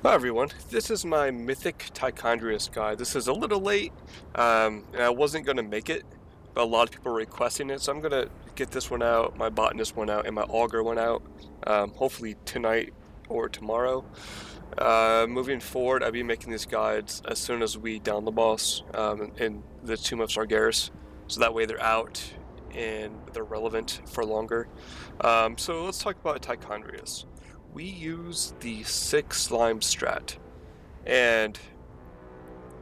Hi everyone, this is my Mythic Tichondrius guide. This is a little late, and I wasn't going to make it, but a lot of people are requesting it, so I'm going to get this one out, my botanist one out, and my auger one out, hopefully tonight or tomorrow. Moving forward, I'll be making these guides as soon as we down the boss in the Tomb of Sargeras, so that way they're out and they're relevant for longer. So let's talk about Tichondrius. We use the 6 slime strat, and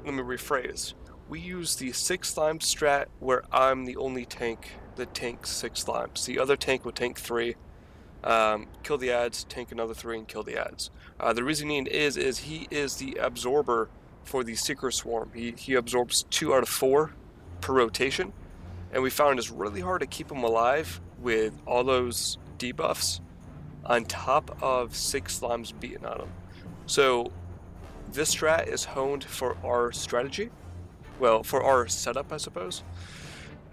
let me rephrase. We use the 6 slime strat where I'm the only tank that tanks 6 slimes. The other tank will tank 3, kill the ads, tank another 3, and kill the ads. The reasoning is he is the absorber for the Seeker Swarm. He absorbs 2 out of 4 per rotation, and we found it's really hard to keep him alive with all those debuffs on top of 6 slimes beaten on him. So this strat is honed for our strategy. Well, for our setup, I suppose.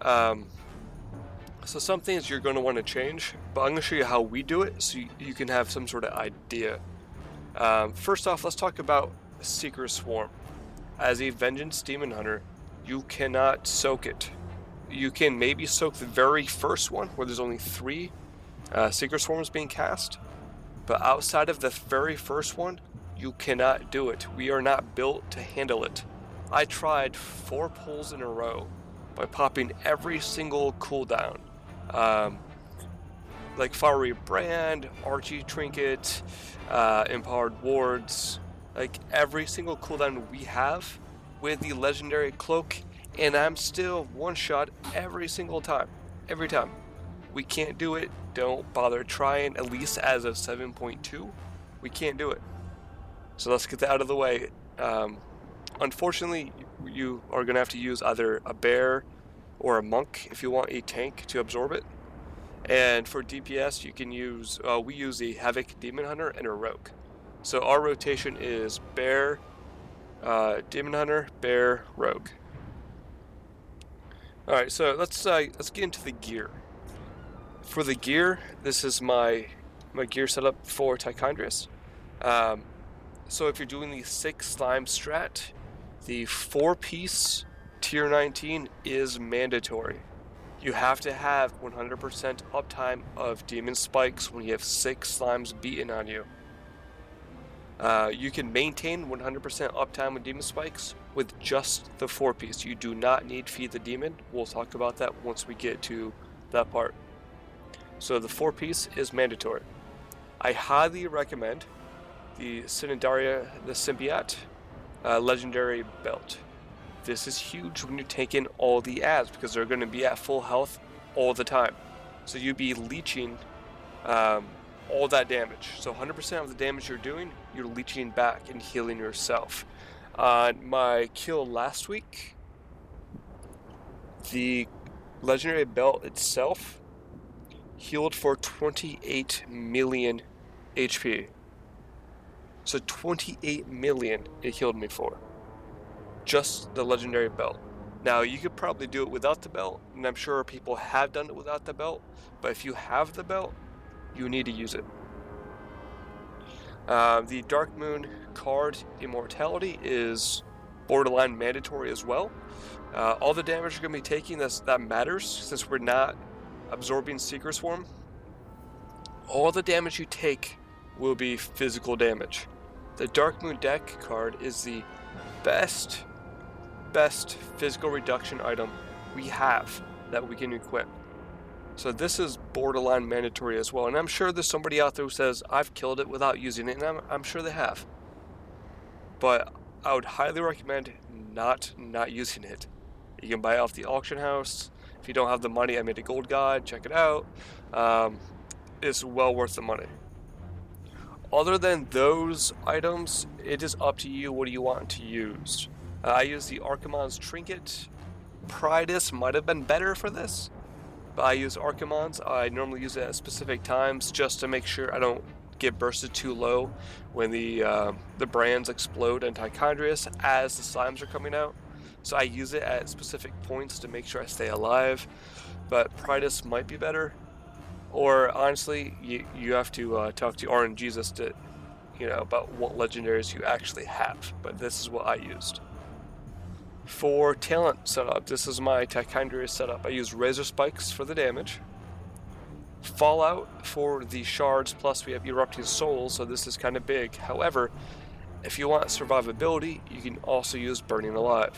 So some things you're going to want to change, but I'm going to show you how we do it so you can have some sort of idea. First off, let's talk about Seeker Swarm. As a Vengeance Demon Hunter, you cannot soak it. You can maybe soak the very first one, where there's only 3 Seeker Swarms being cast, but outside of the very first one, you cannot do it. We are not built to handle it. I tried 4 pulls in a row by popping every single cooldown. Like Fiery Brand, Archie Trinket, Empowered Wards, like every single cooldown we have with the Legendary Cloak, and I'm still one-shot every single time. Every time. We can't do it. Don't bother trying, at least as of 7.2. We can't do it. So let's get that out of the way. Unfortunately, you are going to have to use either a bear or a monk if you want a tank to absorb it. And for DPS, you can use, we use a Havoc Demon Hunter and a Rogue. So our rotation is bear, Demon Hunter, bear, Rogue. Alright, so let's get into the gear. For the gear, this is my gear setup for Tichondrius. So if you're doing the 6 slime strat, the 4-piece tier 19 is mandatory. You have to have 100% uptime of demon spikes when you have 6 slimes beaten on you. You can maintain 100% uptime with demon spikes with just the 4-piece. You do not need Feed the Demon. We'll talk about that once we get to that part. So the 4-piece is mandatory. I highly recommend the Synodaria the Symbiote Legendary Belt. This is huge when you're taking all the ads because they're going to be at full health all the time. So you'd be leeching all that damage. So 100% of the damage you're doing, you're leeching back and healing yourself. On my kill last week, the Legendary Belt itself healed for 28 million HP. So 28 million it healed me for. Just the Legendary Belt. Now, you could probably do it without the belt, and I'm sure people have done it without the belt, but if you have the belt, you need to use it. The Dark Moon card Immortality is borderline mandatory as well. All the damage you're going to be taking, that matters, since we're not absorbing Seeker Swarm. All the damage you take will be physical damage. The Dark Moon deck card is the best physical reduction item we have that we can equip. So this is borderline mandatory as well, and I'm sure there's somebody out there who says I've killed it without using it, and I'm sure they have. But I would highly recommend not using it. You can buy it off the auction house. If you don't have the money, I made a gold guide. Check it out. It's well worth the money. Other than those items, it is up to you. What do you want to use? I use the Archimon's Trinket. Pridus might have been better for this, but I use Archimon's. I normally use it at specific times just to make sure I don't get bursted too low when the brands explode in Tichondrius as the slimes are coming out. So I use it at specific points to make sure I stay alive, but Pridus might be better. Or honestly, you have to talk to RNGesus about what legendaries you actually have, but this is what I used. For talent setup, this is my Tichondrius setup. I use Razor Spikes for the damage, Fallout for the shards, plus we have Erupting Souls, so this is kind of big. However, if you want survivability, you can also use Burning Alive.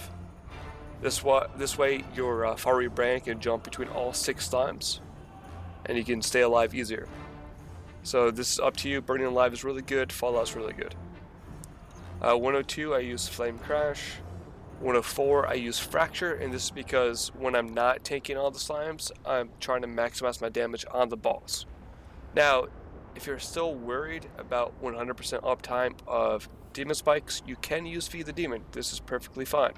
This way your Fiery Brand can jump between all 6 slimes, and you can stay alive easier. So this is up to you. Burning Alive is really good, Fallout's really good. 102, I use Flame Crash. 104, I use Fracture, and this is because when I'm not taking all the slimes, I'm trying to maximize my damage on the boss. Now, if you're still worried about 100% uptime of Demon Spikes, you can use Feed the Demon. This is perfectly fine.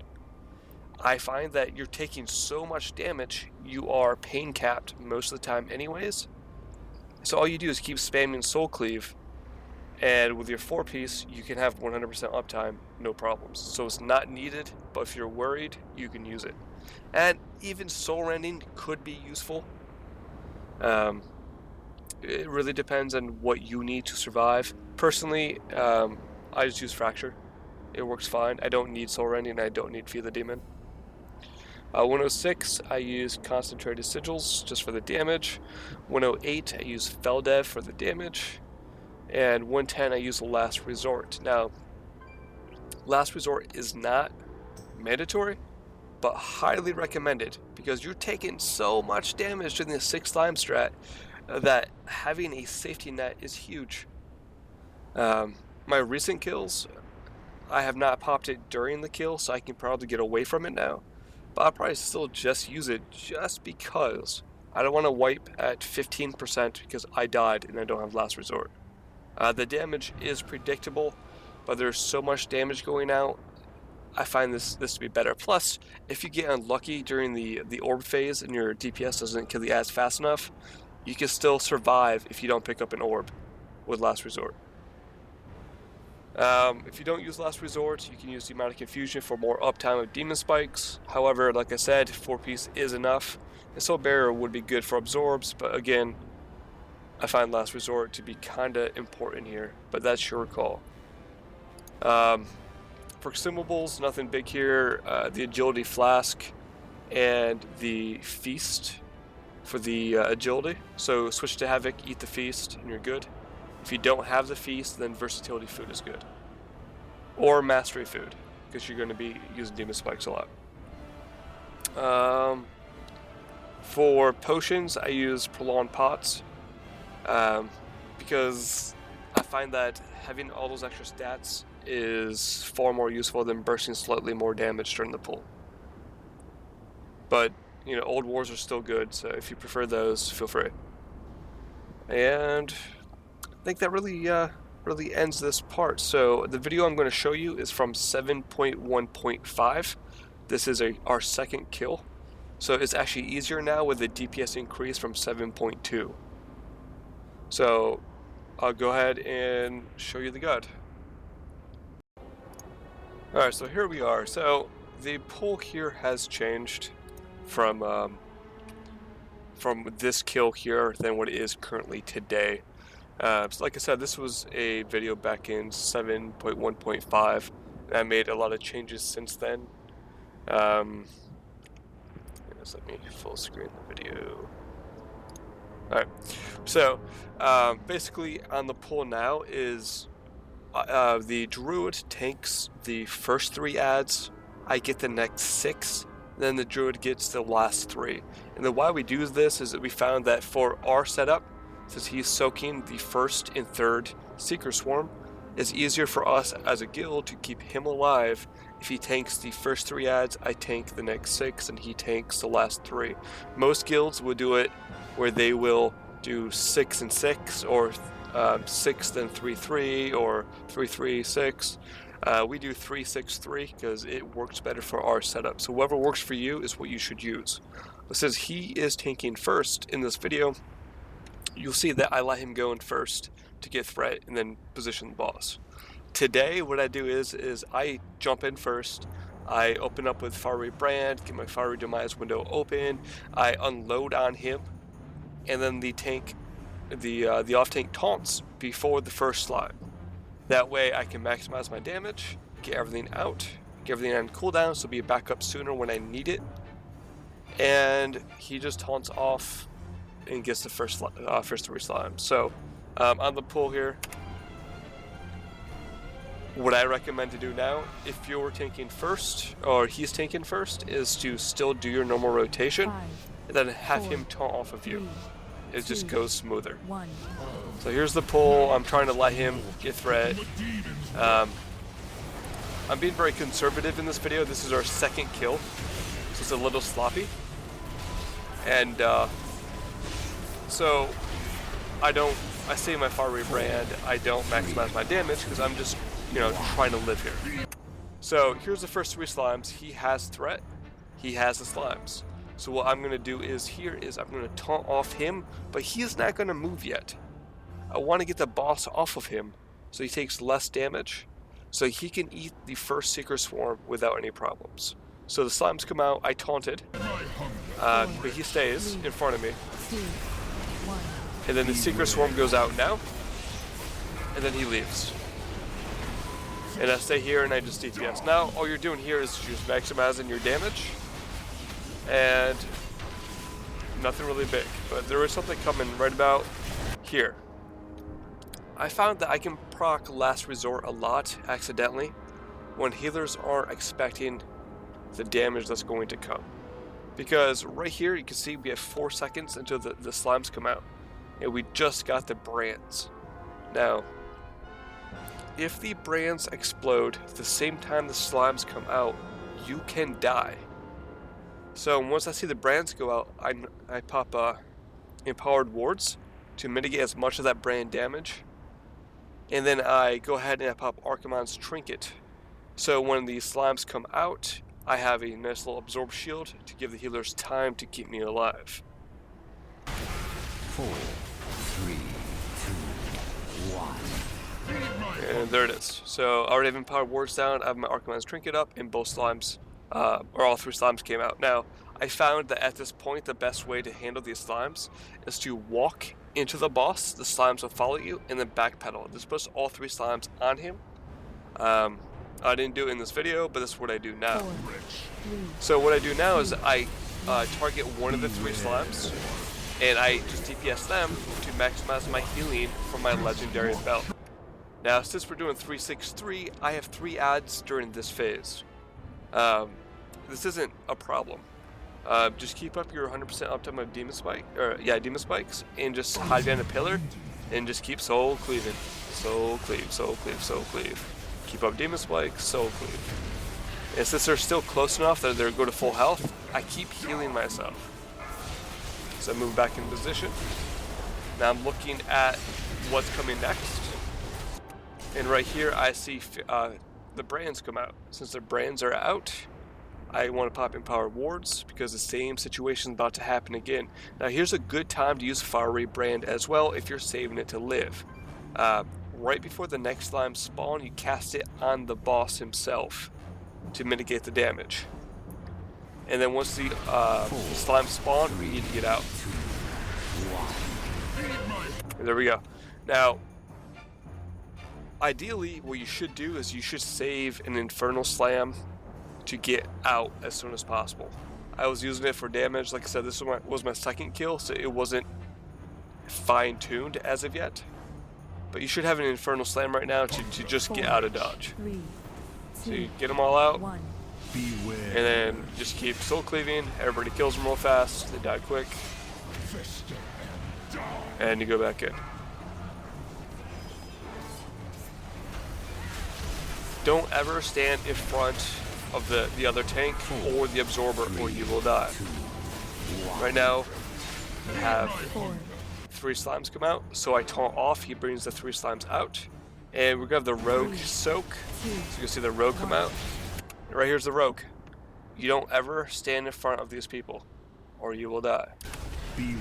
I find that you're taking so much damage, you are pain capped most of the time anyways. So all you do is keep spamming Soul Cleave, and with your 4-piece, you can have 100% uptime, no problems. So it's not needed, but if you're worried, you can use it. And even Soul Rending could be useful. It really depends on what you need to survive. Personally, I just use Fracture. It works fine. I don't need Soul Rending, I don't need Feed the Demon. 106, I use Concentrated Sigils just for the damage. 108, I use Feldev for the damage. And 110, I use Last Resort. Now, Last Resort is not mandatory, but highly recommended, because you're taking so much damage during the 6 slime strat that having a safety net is huge. My recent kills, I have not popped it during the kill, so I can probably get away from it now, but I'll probably still just use it just because I don't want to wipe at 15% because I died and I don't have Last Resort. The damage is predictable, but there's so much damage going out, I find this to be better. Plus, if you get unlucky during the orb phase and your DPS doesn't kill the ads fast enough, you can still survive if you don't pick up an orb with Last Resort. If you don't use Last Resort, you can use Demonic Confusion for more uptime of Demon Spikes. However, like I said, 4-piece is enough. And Soul Barrier would be good for absorbs, but again, I find Last Resort to be kinda important here, but that's your call. For Consumables, nothing big here. The Agility Flask and the Feast for the Agility. So switch to Havoc, eat the Feast, and you're good. If you don't have the Feast, then Versatility Food is good. Or Mastery Food, because you're going to be using Demon Spikes a lot. For potions, I use Prolonged Pots. Because I find that having all those extra stats is far more useful than bursting slightly more damage during the pull. But, Old Wars are still good, so if you prefer those, feel free. And I think that really ends this part. So the video I'm going to show you is from 7.1.5. This is our second kill. So it's actually easier now with the DPS increase from 7.2. So I'll go ahead and show you the guide. Alright, so here we are. So the pull here has changed from this kill here than what it is currently today. So like I said, this was a video back in 7.1.5, and I made a lot of changes since then. Just let me full screen the video. Alright, so basically on the pull now is the Druid tanks the first 3 ads, I get the next 6, then the Druid gets the last 3. And then why we do this is that we found that for our setup, since he's soaking the first and third Seeker Swarm, it's easier for us as a guild to keep him alive. If he tanks the first 3 ads, I tank the next 6, and he tanks the last 3. Most guilds will do it where they will do 6 and 6, or 6 then 3-3, or 3-3-6. We do 3-6-3 because it works better for our setup. So whatever works for you is what you should use. But since he is tanking first in this video, you'll see that I let him go in first to get threat and then position the boss. Today, what I do is I jump in first. I open up with Fiery Brand, get my Fiery Demise window open. I unload on him, and then the off tank taunts before the first slime. That way I can maximize my damage, get everything out, get everything on cooldown, so be back up sooner when I need it. And he just taunts off and gets the first 3 slimes. So on the pull here, what I recommend to do now, if you're tanking first, or he's tanking first, is to still do your normal rotation, and then have him taunt off of you. It just goes smoother. So here's the pull. I'm trying to let him get threat. I'm being very conservative in this video. This is our second kill, so it's a little sloppy. And so I say my far away brand, I don't maximize my damage because I'm just, trying to live here. So here's the first 3 slimes. He has threat. He has the slimes. So what I'm going to do is I'm going to taunt off him, but he's not going to move yet. I want to get the boss off of him so he takes less damage, so he can eat the first Seeker Swarm without any problems. So the slimes come out, I taunted, but he stays in front of me. And then the Seeker Swarm goes out now, and then he leaves. And I stay here and I just DPS. Now all you're doing here is just maximizing your damage, and nothing really big. But there is something coming right about here. I found that I can proc Last Resort a lot accidentally when healers aren't expecting the damage that's going to come. Because right here you can see we have 4 seconds until the slimes come out, and we just got the brands. Now, if the brands explode at the same time the slimes come out, you can die. So once I see the brands go out, I pop Empowered Wards to mitigate as much of that brand damage. And then I go ahead and I pop Archimonde's Trinket. So when the slimes come out, I have a nice little Absorb Shield to give the healers time to keep me alive. 4, 3, 2, 1. And there it is. So I already have Empowered Wards down, I have my Archimonde's Trinket up, and both slimes, or all 3 slimes came out. Now, I found that at this point, the best way to handle these slimes is to walk into the boss, the slimes will follow you, and then backpedal. This puts all 3 slimes on him. I didn't do it in this video, but this is what I do now. So what I do now is I target one of the 3 slimes, and I just DPS them to maximize my healing from my legendary belt. Now, since we're doing 363, I have 3 adds during this phase. This isn't a problem. Just keep up your 100% uptime of Demon Spikes, and just hide behind a pillar, and just keep soul cleaving. Soul cleave, soul cleave, soul cleave. Keep up Demon Spikes, soul cleave. And since they're still close enough that they're go to full health, I keep healing myself. So I move back in position. Now I'm looking at what's coming next. And right here I see the brands come out. Since the brands are out, I want to pop Empowered Wards because the same situation is about to happen again. Now here's a good time to use Far Ray Brand as well if you're saving it to live. Right before the next slime spawn, you cast it on the boss himself to mitigate the damage. And then once the slime spawn, we need to get out. And there we go. Now, ideally, what you should do is you should save an Infernal Slam to get out as soon as possible. I was using it for damage. Like I said, this was my second kill, so it wasn't fine-tuned as of yet. But you should have an Infernal Slam right now to just get out of dodge. So you get them all out, and then just keep soul cleaving. Everybody kills them real fast. They die quick. And you go back in. Don't ever stand in front of the other tank or the absorber, or you will die. Right now, we have 3 slimes come out, so I taunt off. He brings the 3 slimes out, and we're gonna have the rogue soak. So you can see the rogue come out. And right here's the rogue. You don't ever stand in front of these people, or you will die. Beware.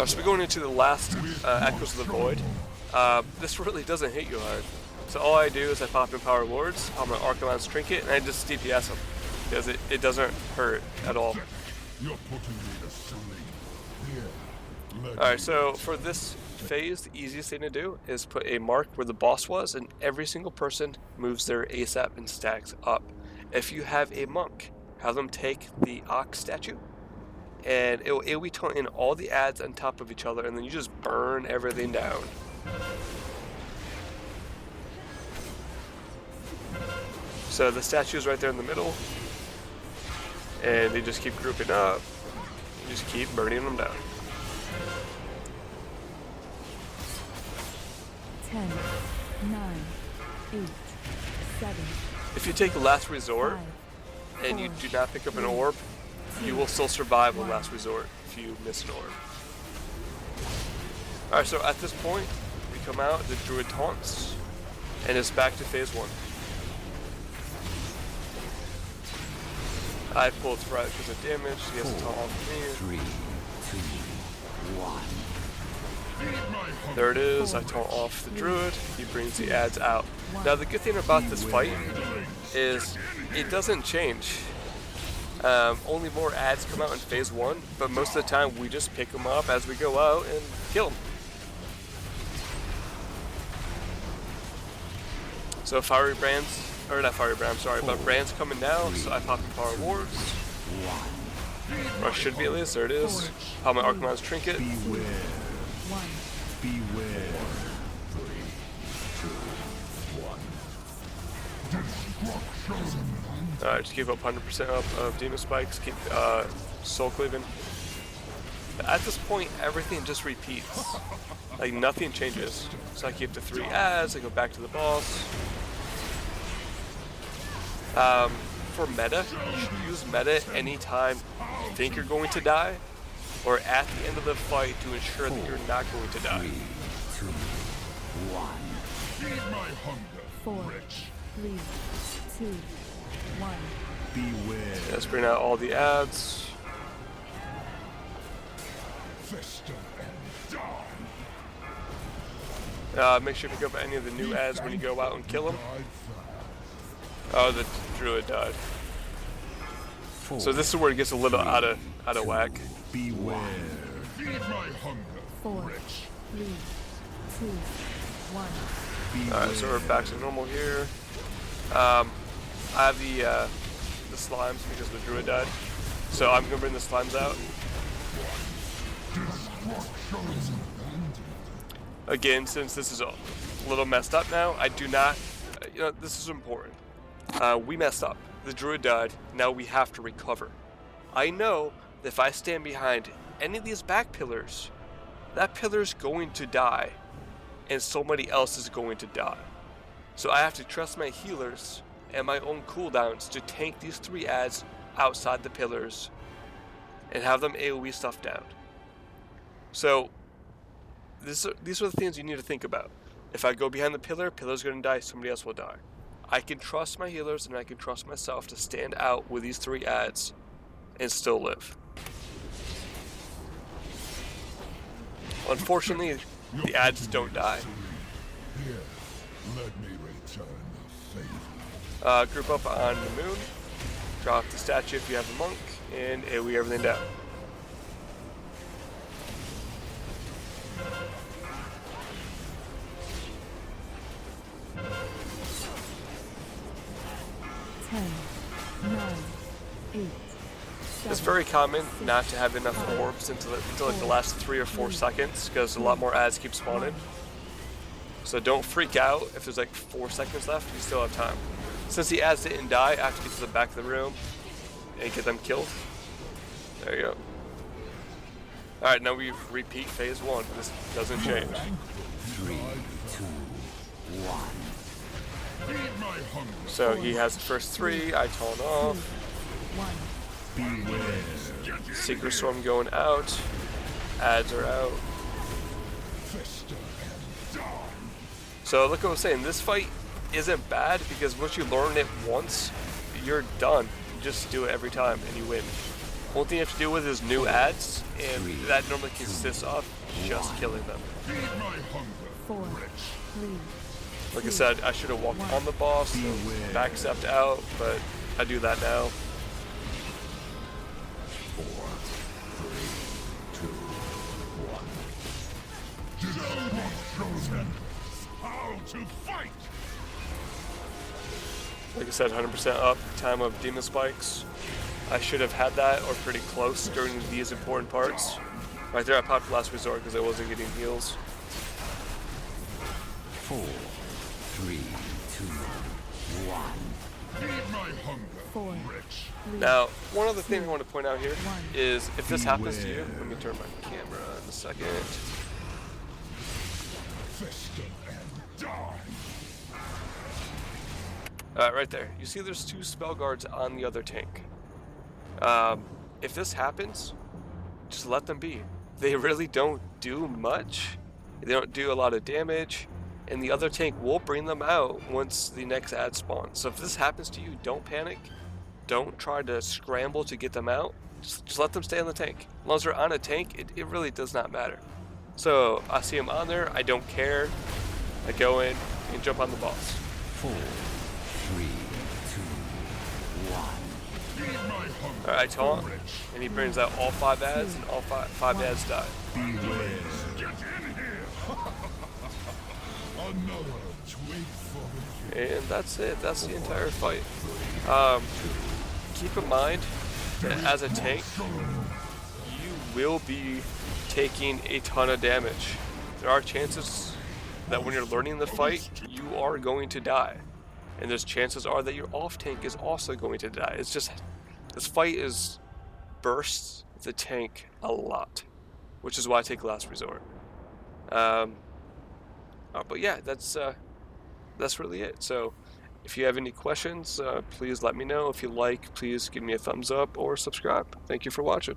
So we're going into the last Echoes of the Void. This really doesn't hit you hard. So all I do is I pop Empowered Wards, pop my Archimonde's Trinket, and I just DPS him. Because it doesn't hurt at all. You're putting me to sleep. Here, let Alright, me so for this phase, the easiest thing to do is put a mark where the boss was, and every single person moves their ASAP and stacks up. If you have a monk, have them take the ox statue, and it'll AoE taunt in all the ads on top of each other, and then you just burn everything down. So the statue is right there in the middle, and they just keep grouping up. You just keep burning them down. 10, 9, 8, 7. If you take Last Resort and you do not pick up an orb, you will still survive with Last Resort if you miss an orb. Alright, so at this point, we come out, the druid taunts, and it's back to phase 1. I pulled Threat because of damage, he has to taunt off me. 3, 2, 1. There it is, I taunt off the druid, he brings the ads out. Now the good thing about this fight is it doesn't change. Only more ads come out in phase 1, but most of the time we just pick them up as we go out and kill them. So Fiery Brands, or not Fiery Brand, I'm sorry, but Brand's coming now, so I pop the Power Wards. Or I should be at least, there it is. Pop my Archmon's Trinket. Beware. 1. Beware. 3, 2, 1. Alright, just keep up 100% up of Demon Spikes, keep Soul Cleaving. At this point, everything just repeats. Like, nothing changes. So I keep the 3 ads, I go back to the boss. For meta, you should use meta anytime you think you're going to die, or at the end of the fight to ensure that you're not going to die. 3, 2, 1. Feed my hunger, 4, 3, 2, 1. Beware. Let's bring out all the ads. Fester and die. Make sure to pick up any of the new ads when you go out and kill them. Oh, the druid died. So this is where it gets a little out of whack. Beware. Feed my hunger. 4, 3, 2, 1. Alright, so we're back to normal here. I have the slimes because the druid died. So I'm gonna bring the slimes out. Again, since this is a little messed up now, I do not, this is important. We messed up. The druid died, now we have to recover. I know that if I stand behind any of these back pillars, that pillar's going to die, and somebody else is going to die. So I have to trust my healers and my own cooldowns to tank these 3 ads outside the pillars and have them AoE stuff down. So these are the things you need to think about. If I go behind the pillar, pillar's going to die, somebody else will die. I can trust my healers and I can trust myself to stand out with these 3 ads and still live. Unfortunately, the ads don't die. Here, let me return the favor. Group up on the moon, drop the statue if you have a monk, and AoE everything down. It's very common not to have enough orbs until like the last 3 or 4 seconds because a lot more ads keep spawning. So don't freak out if there's like 4 seconds left, you still have time. Since the ads didn't die, I have to get to the back of the room and get them killed. There you go. Alright, now we repeat phase 1. This doesn't change. 3, 2, 1. So he has the first 3, I taunt off. 1. Beware. Secret Storm going out. Ads are out. So look what I was saying, this fight isn't bad because once you learn it once, you're done. You just do it every time and you win. Only thing you have to deal with is new ads, and that normally consists of just killing them. 4, 3. Like I said, I should have walked on the boss, so back stepped out, but I do that now. 4, to fight. Like I said, 100% up time of demon spikes. I should have had that or pretty close during these important parts. Right there, I popped last resort because I wasn't getting heals. 4, 3, 2, 1. Feed my hunger, 4, rich. 3, Now, one other thing I want to point out here 1. is if this happens to you, let me turn my camera in a second. Fester and die. Right there. You see there's 2 spell guards on the other tank. If this happens, just let them be. They really don't do much. They don't do a lot of damage. And the other tank will bring them out once the next ad spawns. So if this happens to you, don't panic. Don't try to scramble to get them out. Just let them stay on the tank. As long as they're on a tank, it really does not matter. So I see them on there. I don't care. I go in and jump on the boss. 4, 3, 2, 1. Feed my hunger, Alright, I taunt, and he brings out all 5 ads, and all 5 ads die. beware. Get in here. Another twig for the And that's it. That's the entire fight. Keep in mind that as a tank, you will be taking a ton of damage. There are chances that when you're learning the fight, you are going to die. And there's chances are that your off tank is also going to die. It's just, this fight is bursts the tank a lot, which is why I take last resort. But yeah, that's really it. So if you have any questions, please let me know. If you like, please give me a thumbs up or subscribe. Thank you for watching.